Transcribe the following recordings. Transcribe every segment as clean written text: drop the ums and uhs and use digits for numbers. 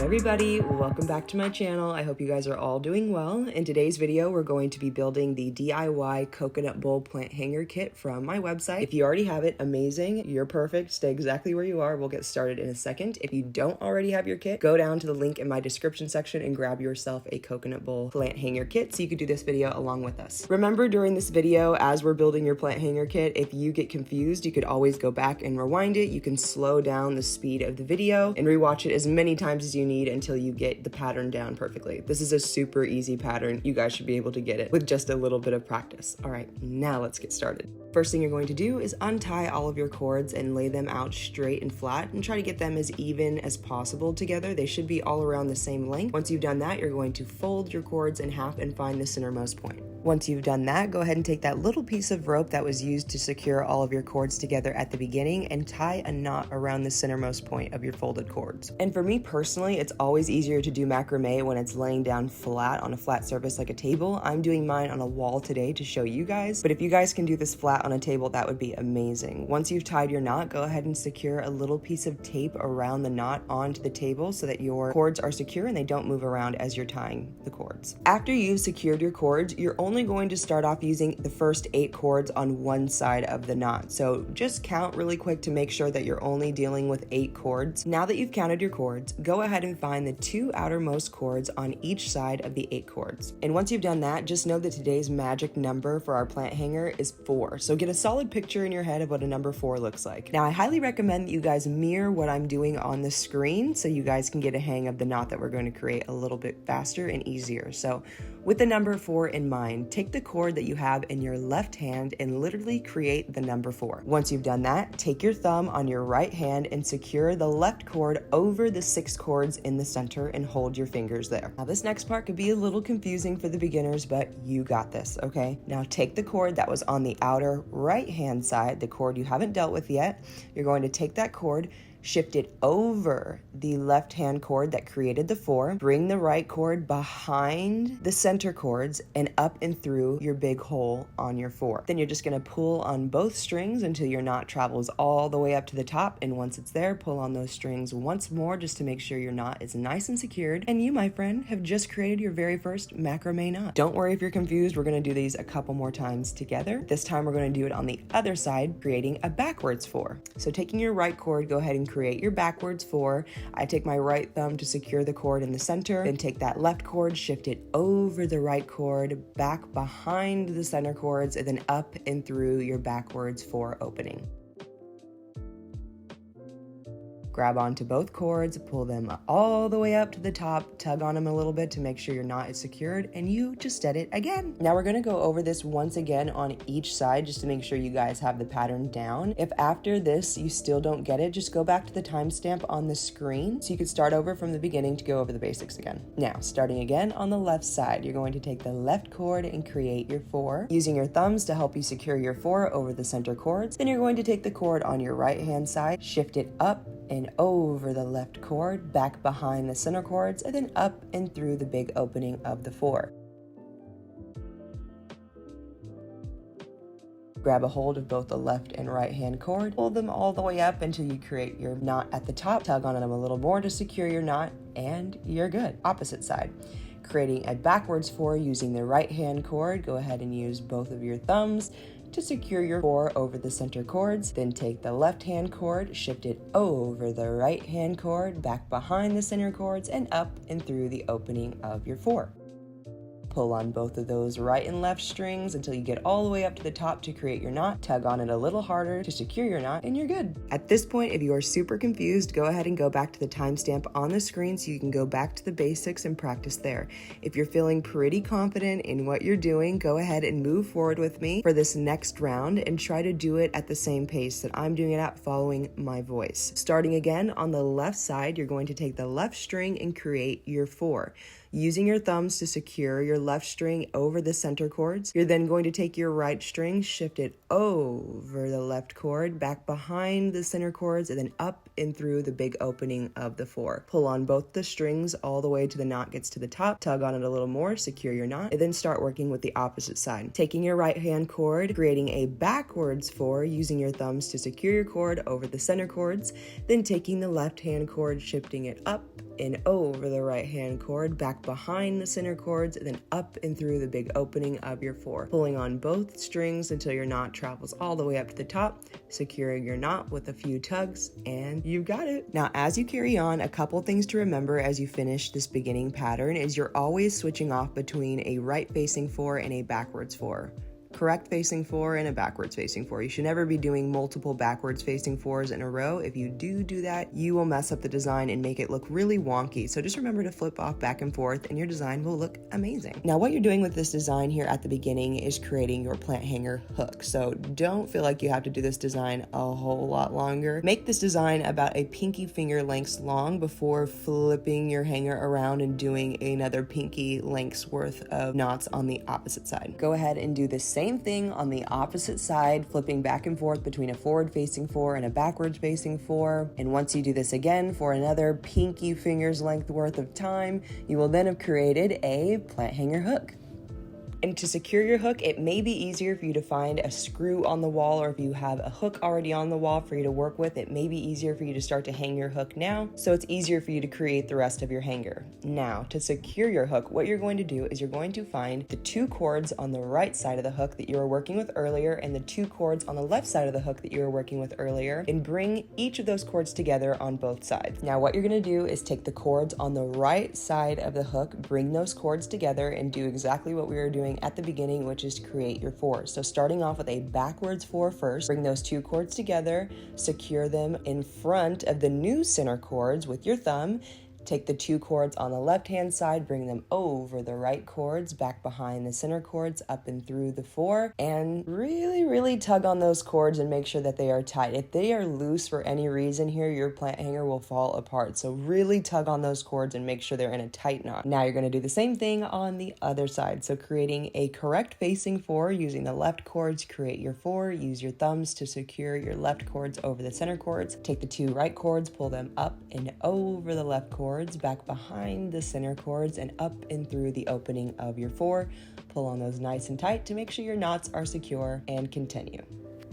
everybody, welcome back to my channel. I hope you guys are all doing well. In today's video, we're going to be building the DIY coconut bowl plant hanger kit from my website. If you already have it, amazing, you're perfect, stay exactly where you are. We'll get started in a second. If you don't already have your kit, go down to the link in my description section and grab yourself a coconut bowl plant hanger kit so you can do this video along with us. Remember, during this video, as we're building your plant hanger kit, if you get confused, you could always go back and rewind it. You can slow down the speed of the video and rewatch it as many times as you need until you get the pattern down perfectly. This is a super easy pattern. You guys should be able to get it with just a little bit of practice. All right, now let's get started. First thing you're going to do is untie all of your cords and lay them out straight and flat and try to get them as even as possible together. They should be all around the same length. Once you've done that, you're going to fold your cords in half and find the centermost point. Once you've done that, go ahead and take that little piece of rope that was used to secure all of your cords together at the beginning and tie a knot around the centermost point of your folded cords. And for me personally, it's always easier to do macrame when it's laying down flat on a flat surface like a table. I'm doing mine on a wall today to show you guys, but if you guys can do this flat on a table, that would be amazing. Once you've tied your knot, go ahead and secure a little piece of tape around the knot onto the table so that your cords are secure and they don't move around as you're tying the cords. After you've secured your cords, you're only going to start off using the first 8 cords on one side of the knot. So just count really quick to make sure that you're only dealing with 8 cords. Now that you've counted your cords, go ahead and find the 2 outermost cords on each side of the 8 cords. And once you've done that, just know that today's magic number for our plant hanger is 4. So get a solid picture in your head of what a number 4 looks like. Now I highly recommend that you guys mirror what I'm doing on the screen so you guys can get a hang of the knot that we're going to create a little bit faster and easier. So with the number 4 in mind, take the cord that you have in your left hand and literally create the number 4. Once you've done that, take your thumb on your right hand and secure the left cord over the 6 cords in the center and hold your fingers there. Now this next part could be a little confusing for the beginners, but you got this, okay? Now take the cord that was on the outer right hand side, the cord you haven't dealt with yet. You're going to take that cord, shift it over the left hand cord that created the 4, bring the right cord behind the center cords and up and through your big hole on your 4. Then you're just going to pull on both strings until your knot travels all the way up to the top, and once it's there, pull on those strings once more just to make sure your knot is nice and secured, and you, my friend, have just created your very first macrame knot. Don't worry if you're confused, we're going to do these a couple more times together. This time we're going to do it on the other side, creating a backwards 4. So taking your right cord, go ahead and create your backwards 4. I take my right thumb to secure the cord in the center, then take that left cord, shift it over the right cord, back behind the center cords, and then up and through your backwards 4 opening. Grab onto both cords, pull them all the way up to the top, tug on them a little bit to make sure your knot is secured, and you just did it again. Now we're gonna go over this once again on each side just to make sure you guys have the pattern down. If after this you still don't get it, just go back to the timestamp on the screen so you can start over from the beginning to go over the basics again. Now, starting again on the left side, you're going to take the left cord and create your 4, using your thumbs to help you secure your 4 over the center cords. Then you're going to take the cord on your right hand side, shift it up and over the left cord, back behind the center cords, and then up and through the big opening of the 4. Grab a hold of both the left and right hand cord, pull them all the way up until you create your knot at the top, tug on them a little more to secure your knot, and you're good. Opposite side. Creating a backwards 4 using the right hand cord, go ahead and use both of your thumbs to secure your 4 over the center cords, then take the left hand cord, shift it over the right hand cord, back behind the center cords, and up and through the opening of your 4. Pull on both of those right and left strings until you get all the way up to the top to create your knot. Tug on it a little harder to secure your knot, and you're good. At this point, if you are super confused, go ahead and go back to the timestamp on the screen so you can go back to the basics and practice there. If you're feeling pretty confident in what you're doing, go ahead and move forward with me for this next round and try to do it at the same pace that I'm doing it at, following my voice. Starting again on the left side, you're going to take the left string and create your 4. Using your thumbs to secure your left string over the center cords, you're then going to take your right string, shift it over the left cord, back behind the center cords, and then up and through the big opening of the 4. Pull on both the strings all the way to the knot gets to the top, tug on it a little more, secure your knot, and then start working with the opposite side. Taking your right hand cord, creating a backwards 4 using your thumbs to secure your cord over the center cords, then taking the left hand cord, shifting it up and over the right hand cord, back behind the center cords, and then up and through the big opening of your 4, pulling on both strings until your knot travels all the way up to the top, securing your knot with a few tugs, and you've got it. Now, as you carry on, a couple things to remember as you finish this beginning pattern is you're always switching off between a right facing 4 and a backwards 4. Correct facing 4 and a backwards facing 4. You should never be doing multiple backwards facing 4s in a row. If you do that, you will mess up the design and make it look really wonky. So just remember to flip off back and forth and your design will look amazing. Now what you're doing with this design here at the beginning is creating your plant hanger hook. So don't feel like you have to do this design a whole lot longer. Make this design about a pinky finger lengths long before flipping your hanger around and doing another pinky lengths worth of knots on the opposite side. Go ahead and do the same thing on the opposite side, flipping back and forth between a forward facing 4 and a backwards facing 4. And once you do this again for another pinky finger's length worth of time, you will then have created a plant hanger hook. And to secure your hook, it may be easier for you to find a screw on the wall, or if you have a hook already on the wall for you to work with, it may be easier for you to start to hang your hook now, so it's easier for you to create the rest of your hanger. Now, to secure your hook, what you're going to do is you're going to find the 2 cords on the right side of the hook that you were working with earlier and the 2 cords on the left side of the hook that you were working with earlier, and bring each of those cords together on both sides. Now, what you're going to do is take the cords on the right side of the hook, bring those cords together, and do exactly what we were doing at the beginning, which is to create your 4s. So starting off with a backwards 4 first, bring those 2 cords together, secure them in front of the new center cords with your thumb. Take the 2 cords on the left-hand side, bring them over the right cords, back behind the center cords, up and through the 4, and really tug on those cords and make sure that they are tight. If they are loose for any reason here, your plant hanger will fall apart. So really tug on those cords and make sure they're in a tight knot. Now you're going to do the same thing on the other side. So creating a correct facing 4, using the left cords, create your 4, use your thumbs to secure your left cords over the center cords. Take the 2 right cords, pull them up and over the left cord, back behind the center cords, and up and through the opening of your 4. Pull on those nice and tight to make sure your knots are secure, and continue.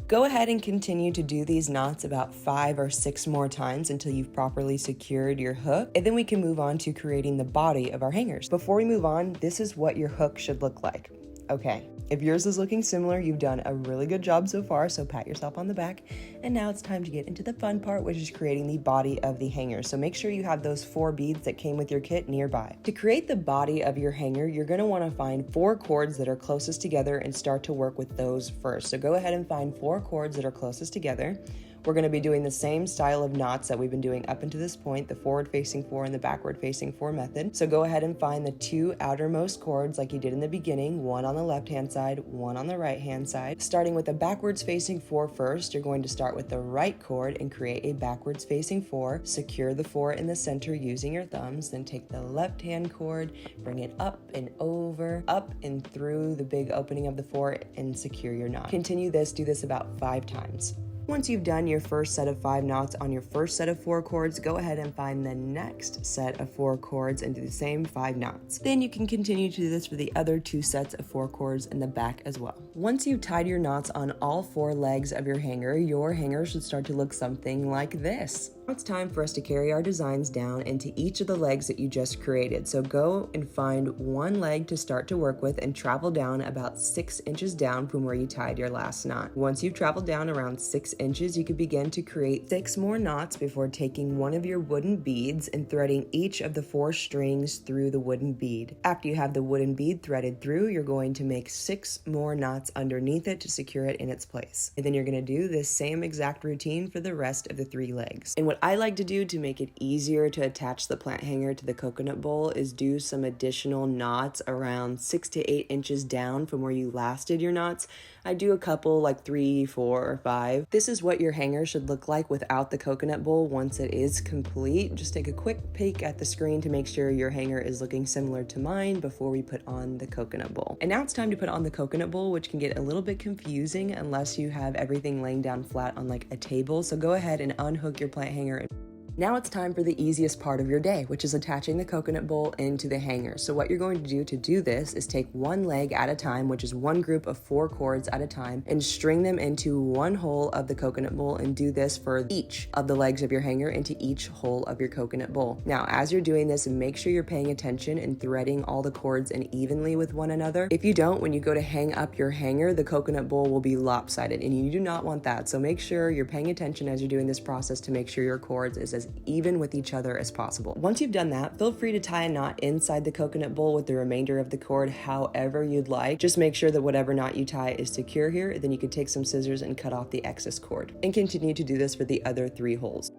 Go ahead and continue to do these knots about 5 or 6 more times until you've properly secured your hook, and then we can move on to creating the body of our hangers. Before we move on, this is what your hook should look like. Okay, if yours is looking similar, you've done a really good job so far, so pat yourself on the back. And now it's time to get into the fun part, which is creating the body of the hanger. So make sure you have those 4 beads that came with your kit nearby. To create the body of your hanger, you're going to want to find 4 cords that are closest together and start to work with those first. So go ahead and find 4 cords that are closest together. We're going to be doing the same style of knots that we've been doing up until this point, the forward facing 4 and the backward facing 4 method. So go ahead and find the 2 outermost cords like you did in the beginning, one on the left hand side, one on the right hand side. Starting with the backwards facing 4 first, you're going to start with the right cord and create a backwards facing 4. Secure the 4 in the center using your thumbs, then take the left hand cord, bring it up and over, up and through the big opening of the 4, and secure your knot. Continue this, do this about 5 times. Once you've done your first set of 5 knots on your first set of 4 cords, go ahead and find the next set of 4 cords and do the same 5 knots. Then you can continue to do this for the other 2 sets of 4 cords in the back as well. Once you've tied your knots on all 4 legs of your hanger should start to look something like this. Now it's time for us to carry our designs down into each of the legs that you just created. So go and find one leg to start to work with and travel down about 6 inches down from where you tied your last knot. Once you've traveled down around 6 inches, you can begin to create 6 more knots before taking one of your wooden beads and threading each of the 4 strings through the wooden bead. After you have the wooden bead threaded through, you're going to make 6 more knots underneath it to secure it in its place. And then you're going to do this same exact routine for the rest of the 3 legs. And what I like to do to make it easier to attach the plant hanger to the coconut bowl is do some additional knots around 6 to 8 inches down from where you last did your knots. I do a couple, like 3, 4, or 5. This is what your hanger should look like without the coconut bowl once it is complete. Just take a quick peek at the screen to make sure your hanger is looking similar to mine before we put on the coconut bowl. And now it's time to put on the coconut bowl, which can get a little bit confusing unless you have everything laying down flat on like a table. So go ahead and unhook your plant hanger Now it's time for the easiest part of your day, which is attaching the coconut bowl into the hanger. So what you're going to do this is take one leg at a time, which is one group of 4 cords at a time, and string them into one hole of the coconut bowl, and do this for each of the legs of your hanger into each hole of your coconut bowl. Now, as you're doing this, make sure you're paying attention and threading all the cords in evenly with one another. If you don't, when you go to hang up your hanger, the coconut bowl will be lopsided, and you do not want that. So make sure you're paying attention as you're doing this process to make sure your cords is as even with each other as possible. Once you've done that, feel free to tie a knot inside the coconut bowl with the remainder of the cord however you'd like. Just make sure that whatever knot you tie is secure here. Then you can take some scissors and cut off the excess cord, and continue to do this for the other 3 holes.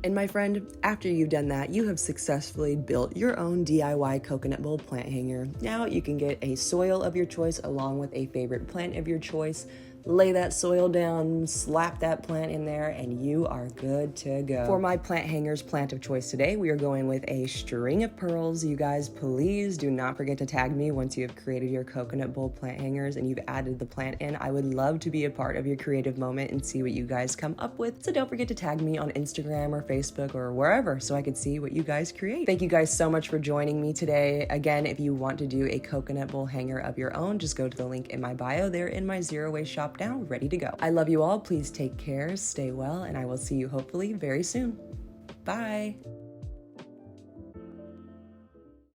And my friend, after you've done that, you have successfully built your own DIY coconut bowl plant hanger. Now you can get a soil of your choice along with a favorite plant of your choice, lay that soil down, slap that plant in there, and you are good to go. For my plant hanger's plant of choice today, we are going with a string of pearls. You guys, please do not forget to tag me once you have created your coconut bowl plant hangers and you've added the plant in. I would love to be a part of your creative moment and see what you guys come up with. So don't forget to tag me on Instagram or Facebook or wherever so I could see what you guys create. Thank you guys so much for joining me today. Again, if you want to do a coconut bowl hanger of your own, just go to the link in my bio. They're in my zero waste shop now, ready to go. I love you all. Please take care, stay well, and I will see you hopefully very soon. Bye.